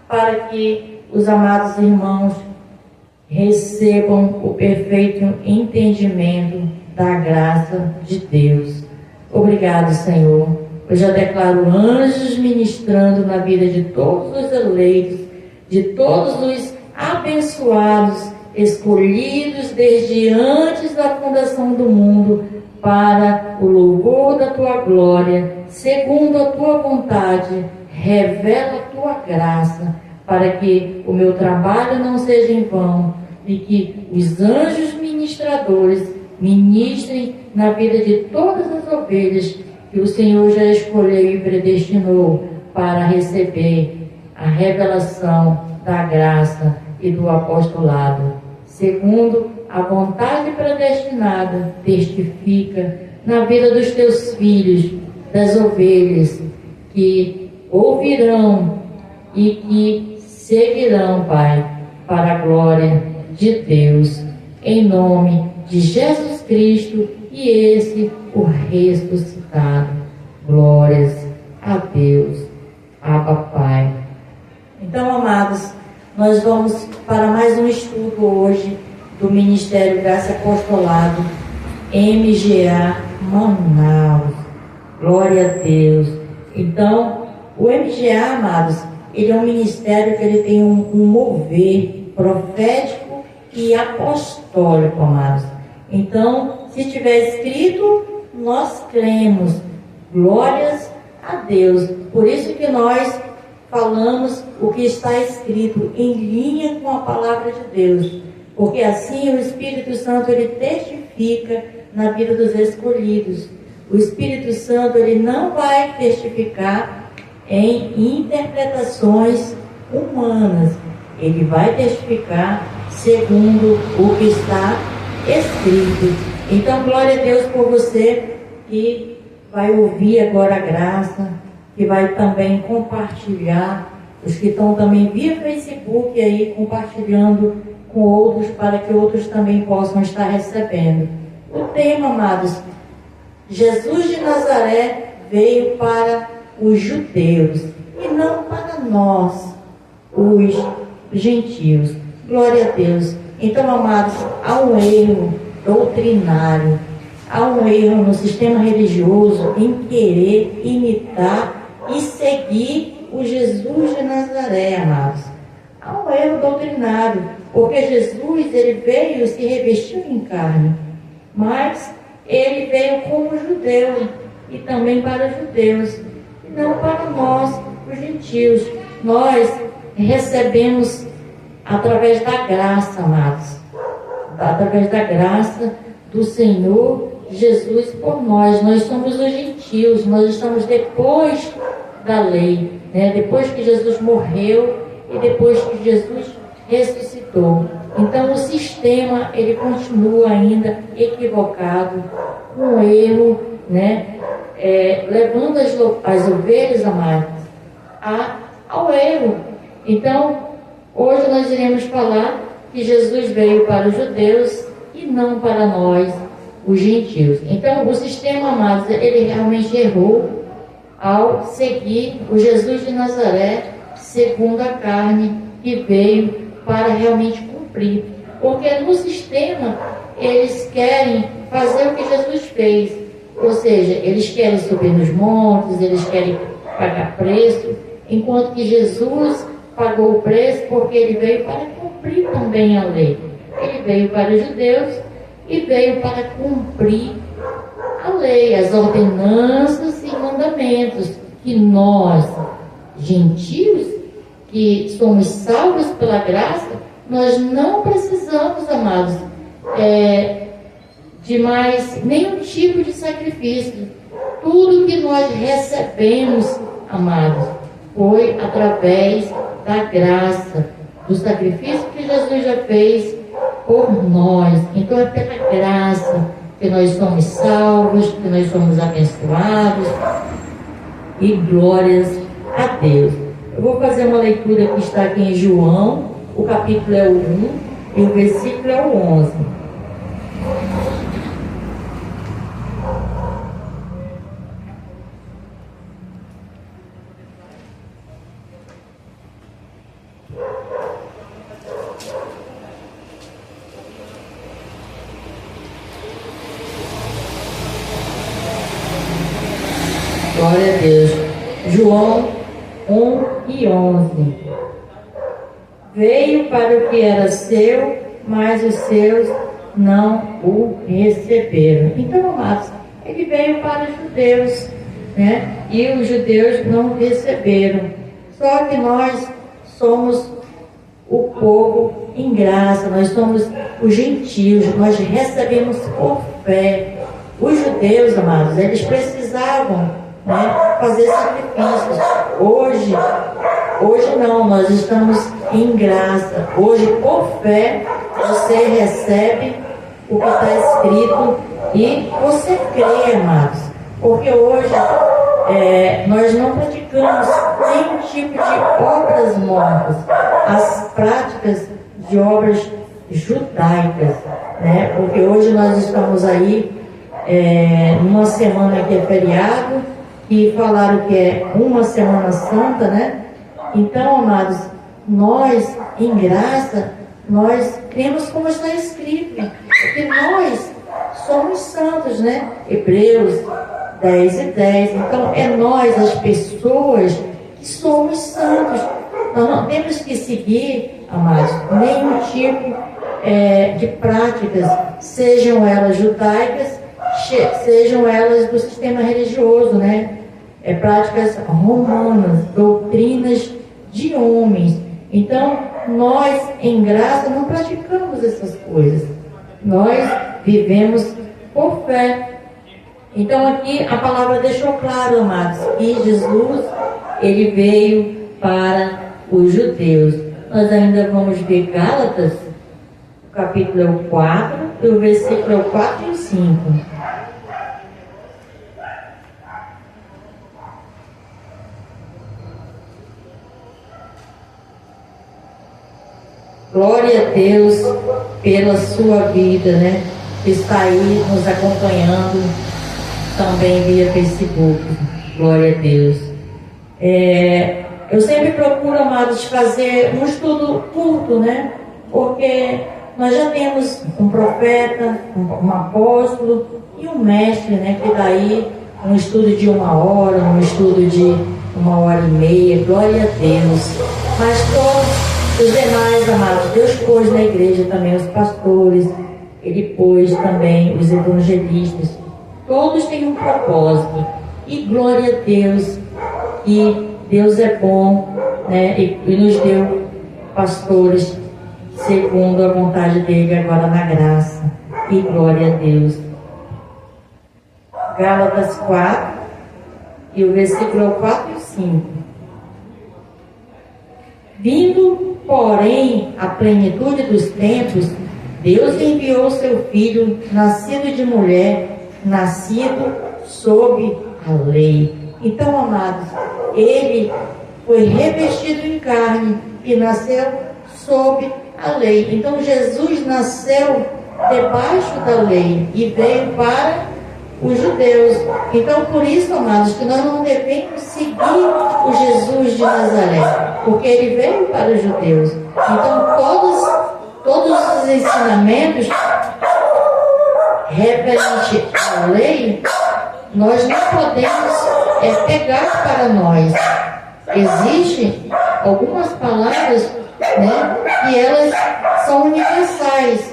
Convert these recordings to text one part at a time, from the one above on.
para que os amados irmãos recebam o perfeito entendimento da graça de Deus. Obrigado, Senhor. Eu já declaro anjos ministrando na vida de todos os eleitos, de todos os abençoados, escolhidos desde antes da fundação do mundo, para o louvor da tua glória, segundo a tua vontade. Revela a tua graça, para que o meu trabalho não seja em vão, e que os anjos ministradores ministrem na vida de todas as ovelhas que o Senhor já escolheu e predestinou para receber a revelação da graça e do apostolado. Segundo a vontade predestinada, testifica na vida dos teus filhos, das ovelhas, que ouvirão e que seguirão, Pai, para a glória de Deus, em nome de Jesus Cristo e esse o ressuscitado. Glórias a Deus, Abba Pai. Então, amados, nós vamos para mais um estudo hoje do Ministério Graça Apostolado MGA Manaus. Glória a Deus. Então, o MGA, amados, ele é um ministério que ele tem um mover profético e apostólico, amados. Então, se estiver escrito, nós cremos. Glórias a Deus. Por isso que nós falamos o que está escrito em linha com a palavra de Deus. Porque assim o Espírito Santo, ele testifica na vida dos escolhidos. O Espírito Santo, ele não vai testificar em interpretações humanas. Ele vai testificar segundo o que está escrito. Então, glória a Deus por você que vai ouvir agora a graça, que vai também compartilhar, os que estão também via Facebook aí, compartilhando com outros, para que outros também possam estar recebendo. O tema, amados, Jesus de Nazaré veio para os judeus e não para nós, os gentios. Glória a Deus. Então, amados, há um erro doutrinário, há um erro no sistema religioso em querer imitar e seguir o Jesus de Nazaré, amados. Há um erro doutrinário, porque Jesus, ele veio, se revestiu em carne, mas ele veio como judeu e também para os judeus, e não para nós, os gentios. Nós recebemos através da graça, amados, através da graça do Senhor Jesus por nós. Nós somos os gentios, nós estamos depois da lei, né? Depois que Jesus morreu e depois que Jesus ressuscitou. Então o sistema, ele continua ainda equivocado, com erro, né? Levando as ovelhas, amadas, ao erro. Então, hoje nós iremos falar que Jesus veio para os judeus e não para nós, os gentios. Então, o sistema, amados, ele realmente errou ao seguir o Jesus de Nazaré segundo a carne, que veio para realmente cumprir. Porque no sistema, eles querem fazer o que Jesus fez. Ou seja, eles querem subir nos montes, eles querem pagar preço, enquanto que Jesus pagou o preço porque ele veio para cumprir também a lei. Ele veio para os judeus e veio para cumprir a lei, as ordenanças e mandamentos que nós, gentios, que somos salvos pela graça, nós não precisamos, amados, de mais nenhum tipo de sacrifício. Tudo que nós recebemos, amados, foi através da graça, do sacrifício que Jesus já fez por nós. Então é pela graça que nós somos salvos, que nós somos abençoados, e glórias a Deus. Eu vou fazer uma leitura que está aqui em João, o capítulo é o 1 e o versículo é o 11. Glória a Deus. João 1:11. Veio para o que era seu, mas os seus não o receberam. Então, amados, ele veio para os judeus, né? E os judeus não o receberam. Só que nós somos o povo em graça, nós somos os gentios, nós recebemos por fé. Os judeus, amados, eles precisavam, né, fazer sacrifícios. Hoje não, nós estamos em graça. Hoje, por fé, você recebe o que está escrito e você crê, amados. Porque hoje nós não praticamos nenhum tipo de obras mortas, as práticas de obras judaicas, né? Porque hoje nós estamos aí numa semana que é feriado, e falaram que é uma Semana Santa, né? Então, amados, nós, em graça, nós cremos como está escrito, porque nós somos santos, né? Hebreus 10:10. Então, é nós, as pessoas, que somos santos. Nós não temos que seguir, amados, nenhum tipo de práticas, sejam elas judaicas, sejam elas do sistema religioso, né? Práticas romanas, doutrinas de homens. Então, nós, em graça, não praticamos essas coisas. Nós vivemos por fé. Então, aqui a palavra deixou claro, amados, que Jesus, ele veio para os judeus. Nós ainda vamos ver Gálatas, o capítulo 4, e o versículo 4 e 5. Glória a Deus pela sua vida, né? Que está aí nos acompanhando também via Facebook. Glória a Deus. Eu sempre procuro, amados, fazer um estudo curto, né? Porque nós já temos um profeta, um apóstolo e um mestre, né? Que daí um estudo de 1 hora, um estudo de 1h30. Glória a Deus. Mas todos os demais, amados, Deus pôs na igreja também os pastores, Ele pôs também os evangelistas. Todos têm um propósito. E glória a Deus, que Deus é bom, né? E nos deu pastores segundo a vontade dEle agora na graça. E glória a Deus. Gálatas 4, e o versículo 4 e 5. Vindo, porém, a plenitude dos tempos, Deus enviou seu Filho, nascido de mulher, nascido sob a lei. Então, amados, ele foi revestido em carne e nasceu sob a lei. Então, Jesus nasceu debaixo da lei e veio para os judeus. Então, por isso, amados, que nós não devemos seguir o Jesus de Nazaré, porque ele veio para os judeus. Então, todos os ensinamentos referentes à lei, nós não podemos pegar para nós. Existem algumas palavras, né, que elas são universais,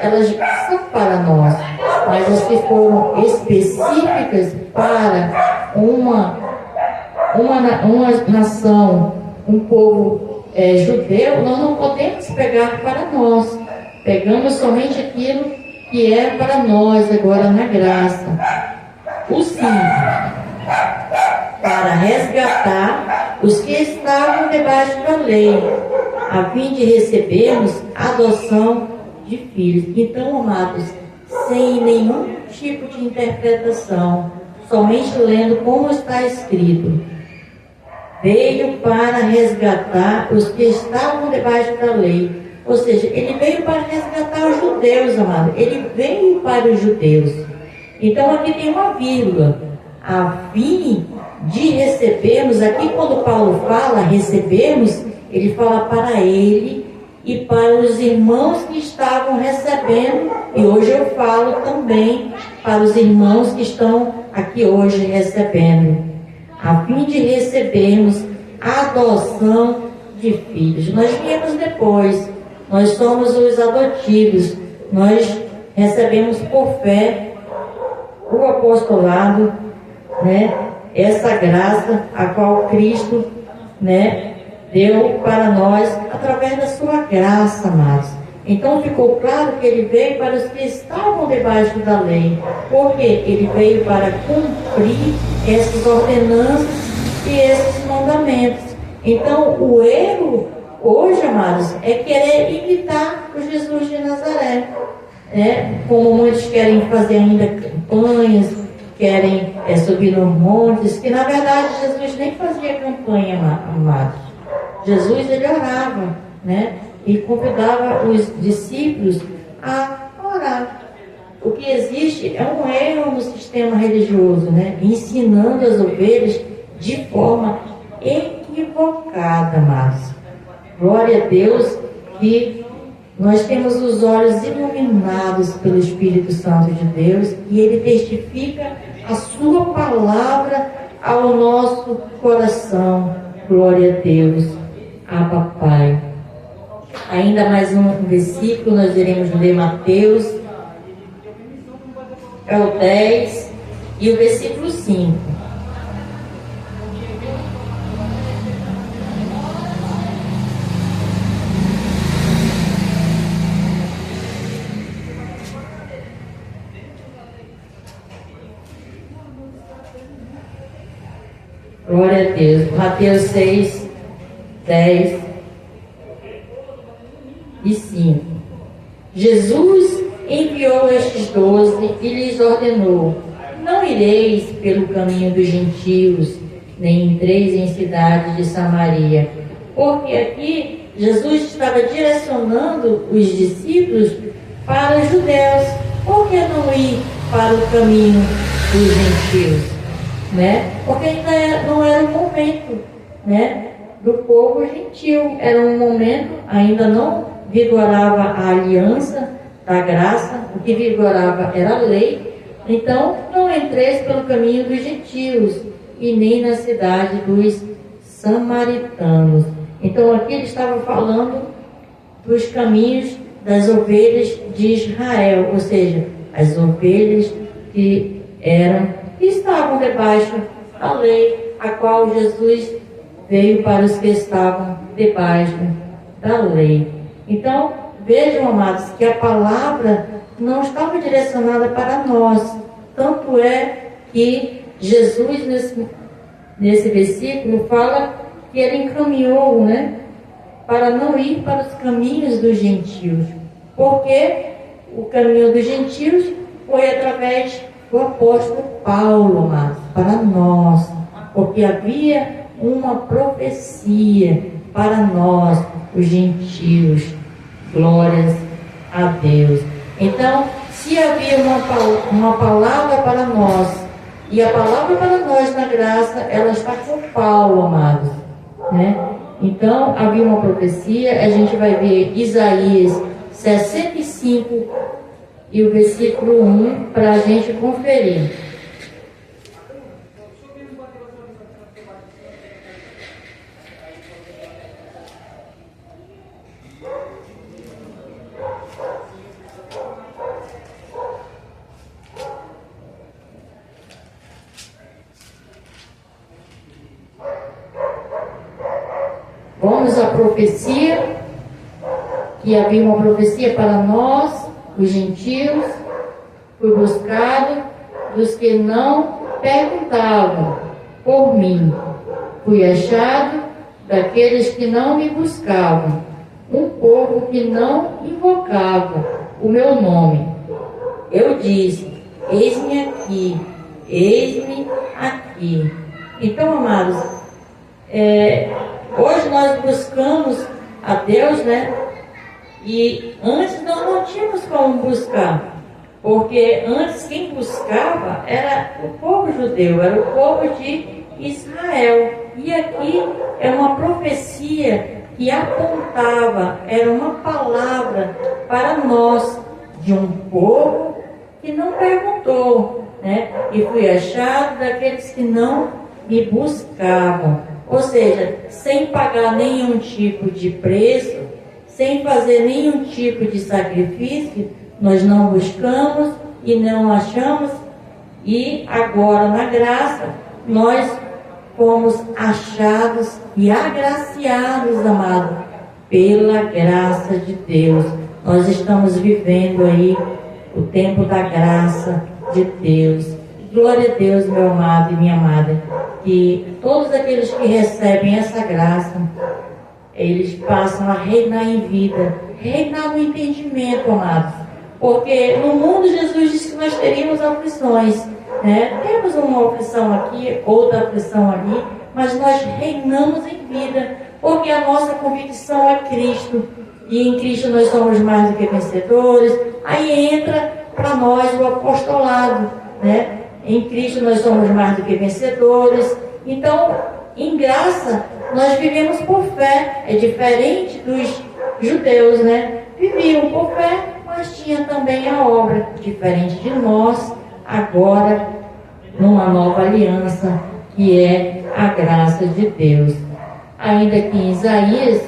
elas são para nós, mas as que foram específicas para uma nação, um povo judeu, nós não podemos pegar para nós. Pegamos somente aquilo que é para nós agora na graça. O 5, para resgatar os que estavam debaixo da lei, a fim de recebermos a adoção de filhos. Então, amados, sem nenhum tipo de interpretação, somente lendo como está escrito, veio para resgatar os que estavam debaixo da lei. Ou seja, ele veio para resgatar os judeus, amado. Ele veio para os judeus. Então aqui tem uma vírgula. A fim de recebermos, aqui quando Paulo fala recebermos, ele fala para ele e para os irmãos que estavam recebendo. E hoje eu falo também para os irmãos que estão aqui hoje recebendo. a fim de recebermos a adoção de filhos. Nós viemos depois, nós somos os adotivos, nós recebemos por fé o apostolado, né? Essa graça a qual Cristo, né, deu para nós através da sua graça, amados. Então ficou claro que ele veio para os que estavam debaixo da lei, porque ele veio para cumprir essas ordenanças e esses mandamentos. Então o erro hoje, amados, é querer imitar o Jesus de Nazaré, né? Como muitos querem fazer ainda campanhas, querem subir nos montes, que na verdade Jesus nem fazia campanha, amados. Jesus, ele orava, né? E convidava os discípulos a orar. O que existe é um erro no sistema religioso, né? Ensinando as ovelhas de forma equivocada, amados. Glória a Deus que nós temos os olhos iluminados pelo Espírito Santo de Deus e ele testifica a sua palavra ao nosso coração. Glória a Deus. Abba, Pai. Ainda mais um versículo, nós iremos ler Mateus, é o 10 e o versículo 5. Glória a Deus. Mateus 6, 10 e 5. Jesus enviou estes 12 e lhes ordenou: não ireis pelo caminho dos gentios, nem entreis em cidades de Samaria. Porque aqui Jesus estava direcionando os discípulos para os judeus. Por que não ir para o caminho dos gentios? Né? Porque ainda não era o momento, né, do povo gentil. Era um momento, ainda não vigorava a aliança da graça, o que vigorava era a lei. Então não entreis pelo caminho dos gentios e nem na cidade dos samaritanos. Então aqui ele estava falando dos caminhos das ovelhas de Israel, ou seja, as ovelhas que estavam debaixo da lei, a qual Jesus veio para os que estavam debaixo da lei. Então, vejam, amados, que a palavra não estava direcionada para nós. Tanto é que Jesus, nesse versículo, fala que ele encaminhou, né, para não ir para os caminhos dos gentios. Porque o caminho dos gentios foi através do apóstolo Paulo, amados, para nós, porque havia uma profecia para nós, os gentios. Glórias a Deus. Então, se havia uma palavra para nós, e a palavra para nós na graça, ela está com Paulo, amados, né? Então, havia uma profecia. A gente vai ver Isaías 65 e o versículo 1 para a gente conferir. Vamos à profecia, que havia uma profecia para nós, os gentios. Fui buscado dos que não perguntavam por mim. Fui achado daqueles que não me buscavam, um povo que não invocava o meu nome. Eu disse: eis-me aqui, eis-me aqui. Então, amados, hoje nós buscamos a Deus, né? E antes nós não tínhamos como buscar, porque antes quem buscava era o povo judeu, era o povo de Israel. E aqui é uma profecia que apontava, era uma palavra para nós, de um povo que não perguntou, né? E fui achado daqueles que não me buscavam. Ou seja, sem pagar nenhum tipo de preço, sem fazer nenhum tipo de sacrifício, nós não buscamos e não achamos. E agora, na graça, nós fomos achados e agraciados, amado, pela graça de Deus. Nós estamos vivendo aí o tempo da graça de Deus. Glória a Deus, meu amado e minha amada, que todos aqueles que recebem essa graça, eles passam a reinar em vida, reinar no entendimento, amados. Porque no mundo Jesus disse que nós teríamos aflições, né? Temos uma aflição aqui, outra aflição ali, mas nós reinamos em vida, porque a nossa convicção é Cristo, e em Cristo nós somos mais do que vencedores. Aí entra para nós o apostolado, né? Em Cristo nós somos mais do que vencedores. Então, em graça, nós vivemos por fé. É diferente dos judeus, né? Viviam por fé, mas tinha também a obra. Diferente de nós, agora, numa nova aliança, que é a graça de Deus. Ainda que em Isaías,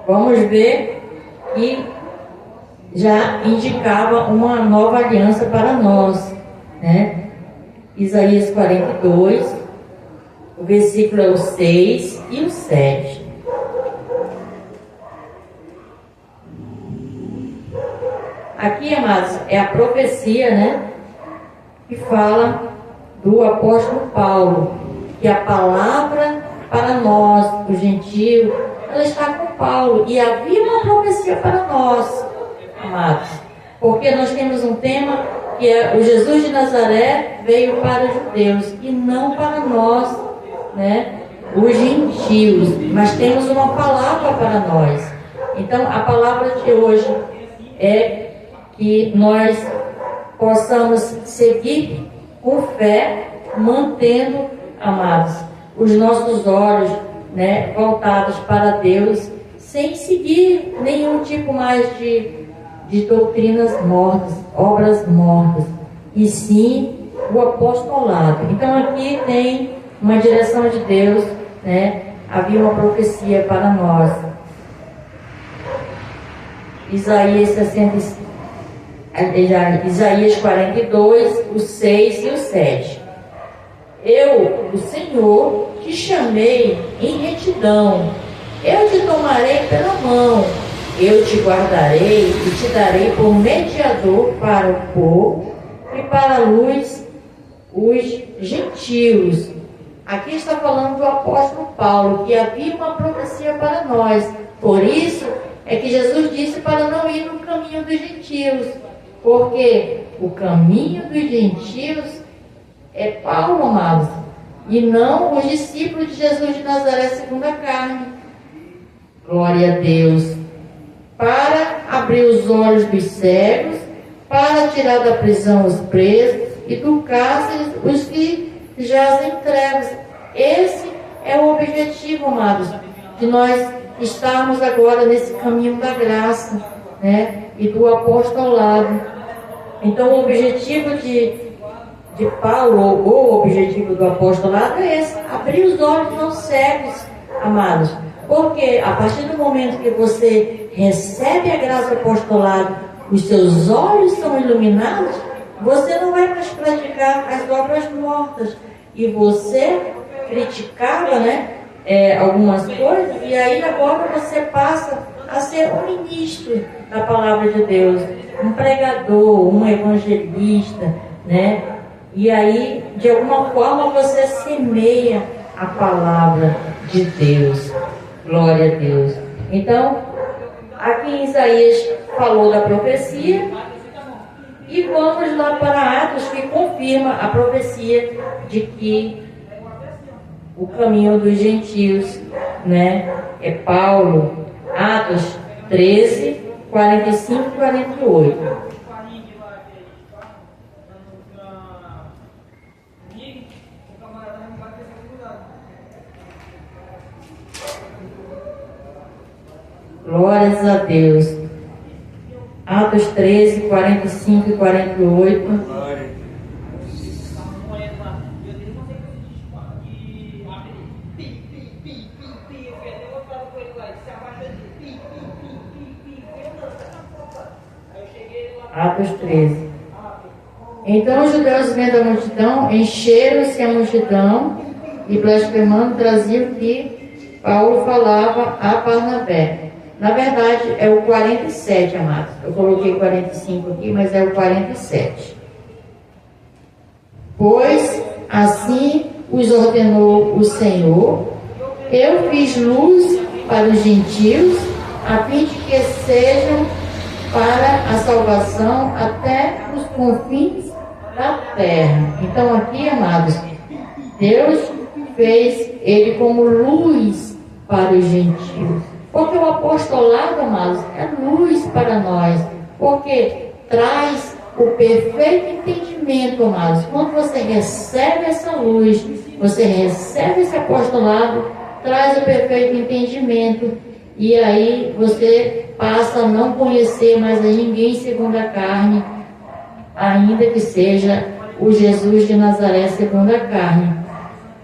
vamos ver que já indicava uma nova aliança para nós, né? Isaías 42, o versículo é o 6 e o 7. Aqui, amados, é a profecia, né? Que fala do apóstolo Paulo, que a palavra para nós, os gentios, ela está com Paulo, e havia uma profecia para nós, amados, porque nós temos um tema que é o Jesus de Nazaré veio para os judeus e não para nós, né, os gentios, mas temos uma palavra para nós. Então a palavra de hoje é que nós possamos seguir com fé, mantendo, amados, os nossos olhos, né, voltados para Deus, sem seguir nenhum tipo mais de doutrinas mortas, obras mortas, e sim o apostolado. Então aqui tem uma direção de Deus, né? Havia uma profecia para nós. Isaías 42, o 6 e o 7. Eu, o Senhor, te chamei em retidão, eu te tomarei pela mão, eu te guardarei e te darei por mediador para o povo e para a luz os gentios. Aqui está falando do apóstolo Paulo, que havia uma profecia para nós. Por isso é que Jesus disse para não ir no caminho dos gentios, porque o caminho dos gentios é Paulo, amados, e não os discípulos de Jesus de Nazaré segundo a carne. Glória a Deus. Para abrir os olhos dos cegos, para tirar da prisão os presos e do cárcere os que jazem em trevas. Esse é o objetivo, amados, de nós estarmos agora nesse caminho da graça, né, e do apostolado. Então o objetivo de Paulo, ou o objetivo do apostolado é esse: abrir os olhos aos cegos, amados. Porque a partir do momento que você recebe a graça do apostolado, os seus olhos são iluminados, você não vai mais praticar as obras mortas. E você criticava, né, algumas coisas, e aí agora você passa a ser um ministro da palavra de Deus, um pregador, um evangelista, né? E aí, de alguma forma, você semeia a palavra de Deus. Glória a Deus. Então, aqui em Isaías falou da profecia, e vamos lá para Atos, que confirma a profecia de que o caminho dos gentios, né, é Paulo. Atos 13, 45 e 48. Glórias a Deus. Atos 13, 45 e 48. Atos 13. Então os judeus, vendo a multidão, encheram-se a multidão e blasfemando traziam o que Paulo falava a Barnabé. Na verdade é o 47, amados. Eu coloquei 45 aqui, mas é o 47. Pois assim os ordenou o Senhor, eu fiz luz para os gentios, a fim de que sejam para a salvação até os confins da terra. Então aqui, amados, Deus fez ele como luz para os gentios. Porque o apostolado, amados, é luz para nós. Porque traz o perfeito entendimento, amados. Quando você recebe essa luz, você recebe esse apostolado, traz o perfeito entendimento. E aí você passa a não conhecer mais a ninguém segundo a carne, ainda que seja o Jesus de Nazaré segundo a carne.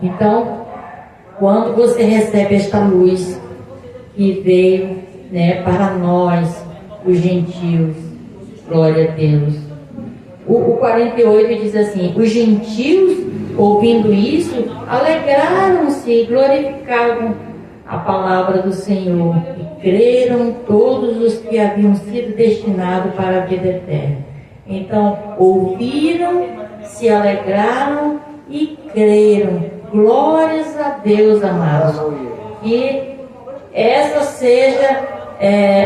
Então, quando você recebe esta luz que veio, para nós, os gentios, glória a Deus. O 48 diz assim: os gentios, ouvindo isso, alegraram-se e glorificavam a palavra do Senhor, e creram todos os que haviam sido destinados para a vida eterna. Então, ouviram, se alegraram e creram. Glórias a Deus, amados. Que essa seja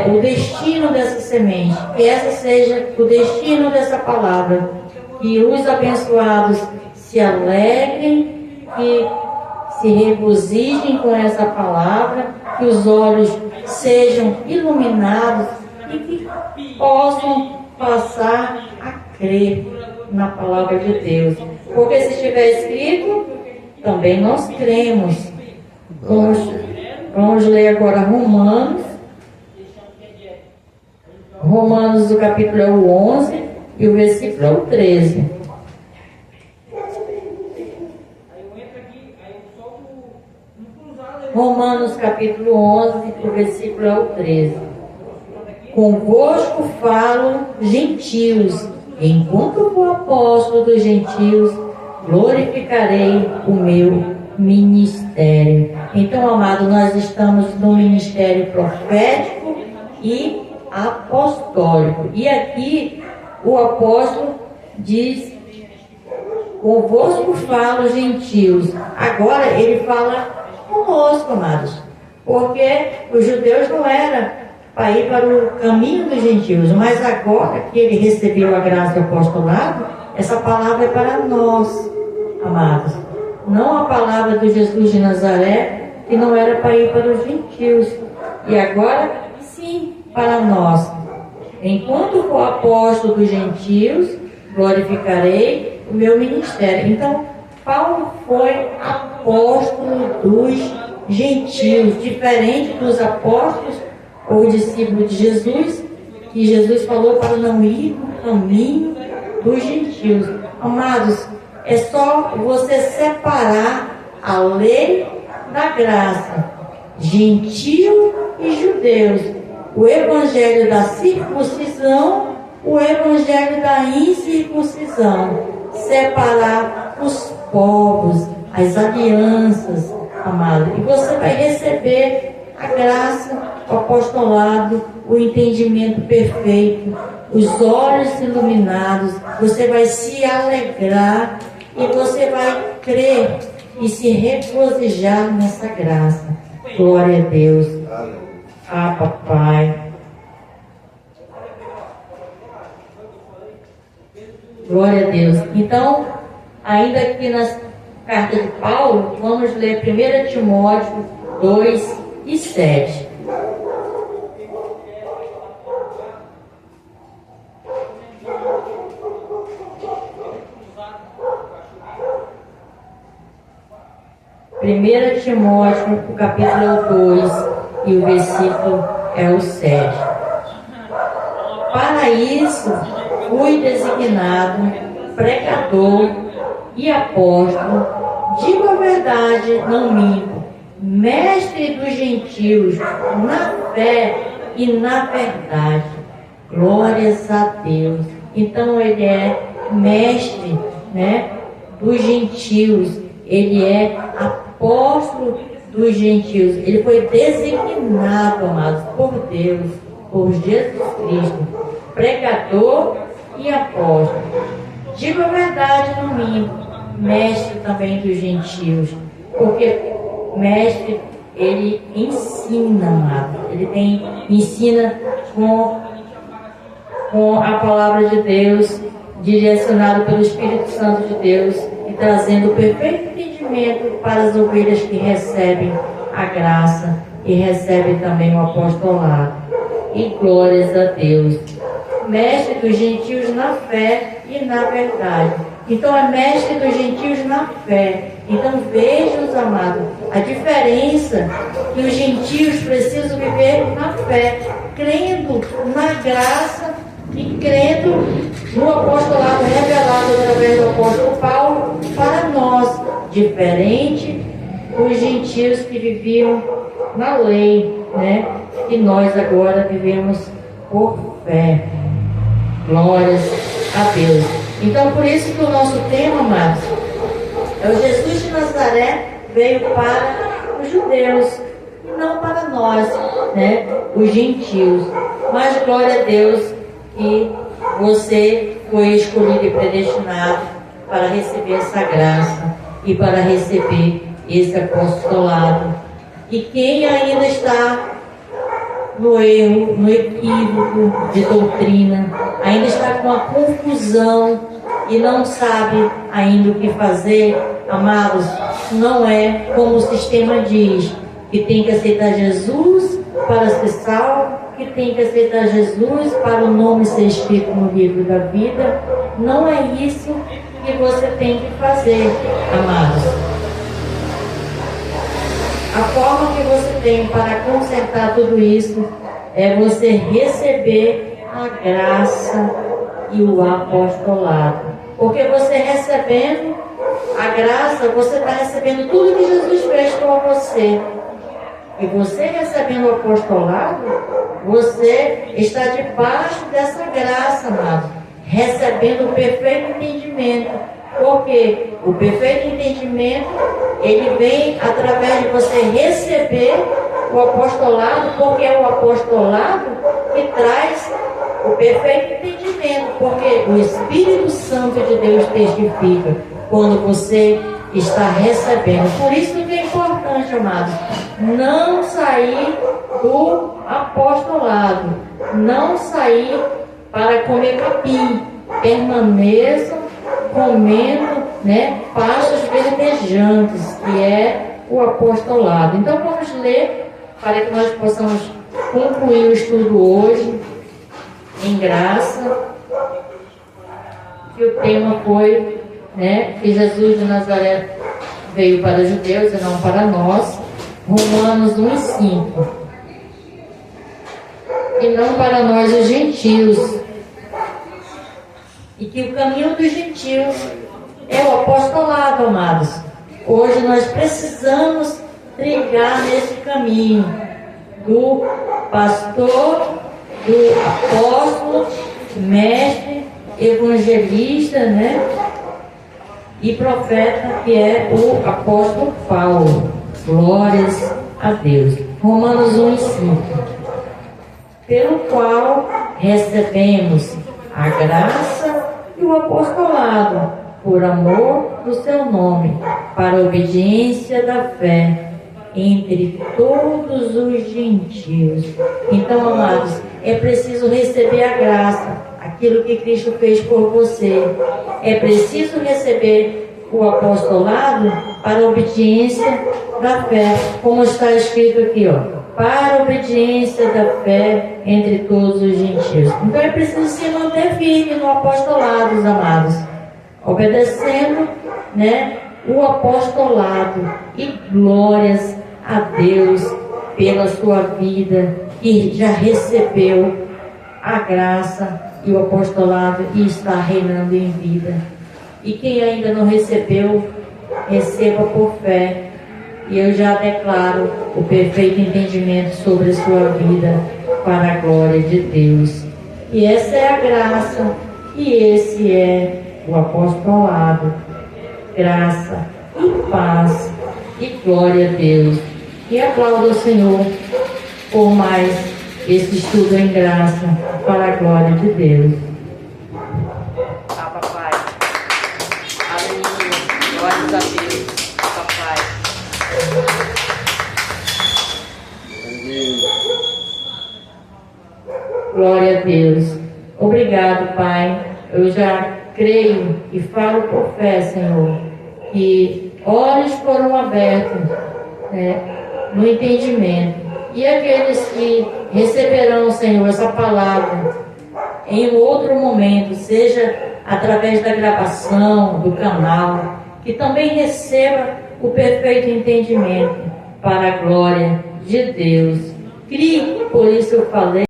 o destino dessa semente, que essa seja o destino dessa palavra. Que os abençoados se alegrem, que se regozijem com essa palavra, que os olhos sejam iluminados e que possam passar a crer na palavra de Deus. Porque se estiver escrito, também nós cremos. Vamos ler agora Romanos, o capítulo é o 11 e o versículo é o 13. Romanos capítulo 11, o versículo é o 13. Convosco falo, gentios, enquanto for apóstolo dos gentios, glorificarei o meu ministério. Então, amado, nós estamos no ministério profético e apostólico. E aqui o apóstolo diz: convosco falo, gentios. Agora ele fala conosco, amados, porque os judeus não eram para ir para o caminho dos gentios, mas agora que ele recebeu a graça do apostolado, essa palavra é para nós, amados. Não a palavra do Jesus de Nazaré, que não era para ir para os gentios, e agora sim para nós. Enquanto for apóstolo dos gentios, glorificarei o meu ministério. Então, Paulo foi apóstolo dos gentios, diferente dos apóstolos ou discípulos de Jesus, que Jesus falou para não ir no caminho dos gentios. Amados, é só você separar a lei da graça, gentio e judeus, o evangelho da circuncisão, o evangelho da incircuncisão, separar os povos, as alianças, amado, e você vai receber a graça, o apostolado, o entendimento perfeito, os olhos iluminados, você vai se alegrar e você vai crer e se regozijar nessa graça. Glória a Deus. Ah, papai. Glória a Deus. Então, ainda aqui nas cartas de Paulo, vamos ler 1 Timóteo 2 e 7. Primeira Timóteo, o capítulo 2 e o versículo é o 7. Para isso fui designado pregador e apóstolo, digo a verdade, não minto, mestre dos gentios na fé e na verdade. Glórias a Deus. Então ele é mestre, né, dos gentios. Ele é apóstolo dos gentios. Ele foi designado, amados, por Deus, por Jesus Cristo, pregador e apóstolo. Digo a verdade, no mínimo, mestre também dos gentios, porque mestre, ele ensina, amado. Ele ensina com a palavra de Deus, direcionado pelo Espírito Santo de Deus e trazendo o perfeito entendimento para as ovelhas que recebem a graça e recebem também o apostolado. E glórias a Deus. Mestre dos gentios na fé e na verdade. Então é mestre dos gentios na fé. Então vejam, os amados, a diferença que os gentios precisam viver na fé, crendo na graça e crendo no apostolado revelado através do apóstolo Paulo para nós, diferente dos gentios que viviam na lei, né? E nós agora vivemos por fé. Glórias a Deus. Então, por isso que o nosso tema, amados, é o Jesus de Nazaré veio para os judeus e não para nós, né, os gentios. Mas glória a Deus que você foi escolhido e predestinado para receber essa graça e para receber esse apostolado. E quem ainda está no erro, no equívoco de doutrina, ainda está com a confusão e não sabe ainda o que fazer, amados, não é como o sistema diz, que tem que aceitar Jesus para ser salvo, que tem que aceitar Jesus para o nome ser escrito no livro da vida. Não é isso que você tem que fazer, amados. A forma que você tem para consertar tudo isso é você receber a graça e o apostolado. Porque você recebendo a graça, você está recebendo tudo que Jesus fez por você. E você recebendo o apostolado, você está debaixo dessa graça, amado, recebendo o perfeito entendimento. Porque o perfeito entendimento, ele vem através de você receber o apostolado, porque é o apostolado que traz o perfeito entendimento, porque o Espírito Santo de Deus testifica quando você está recebendo. Por isso que é importante, amados, não sair do apostolado, não sair para comer capim, permaneçam comendo, né, pastos verdejantes, que é o apostolado. Então vamos ler para que nós possamos concluir o estudo hoje em graça, que o tema foi, né, que Jesus de Nazaré veio para os judeus e não para nós, Romanos 1:5, e não para nós os gentios, e que o caminho dos gentios é o apostolado, amados. Hoje nós precisamos trilhar nesse caminho do pastor, do apóstolo, mestre, evangelista, né, e profeta, que é o apóstolo Paulo. Glórias a Deus. Romanos 1:5, pelo qual recebemos a graça e o apostolado por amor do seu nome, para a obediência da fé entre todos os gentios. Então, amados, é preciso receber a graça, aquilo que Cristo fez por você. É preciso receber o apostolado para a obediência da fé, como está escrito aqui, ó, para a obediência da fé entre todos os gentios. Então é preciso se manter firme no apostolado, amados, obedecendo, né, o apostolado. E glórias a Deus pela sua vida, que já recebeu a graça e o apostolado e está reinando em vida. E quem ainda não recebeu, receba por fé. E eu já declaro o perfeito entendimento sobre a sua vida, para a glória de Deus. E essa é a graça, e esse é o apostolado. Graça e paz e glória a Deus. E aplaudo ao Senhor por mais esse estudo em graça, para a glória de Deus. Papai. Aleluia. Glórias a Deus. Papai. Glória a Deus. Obrigado, Pai. Eu já creio e falo por fé, Senhor, que olhos foram abertos no entendimento. E aqueles que receberão, Senhor, essa palavra em outro momento, seja através da gravação, do canal, que também receba o perfeito entendimento para a glória de Deus. Crie, por isso eu falei.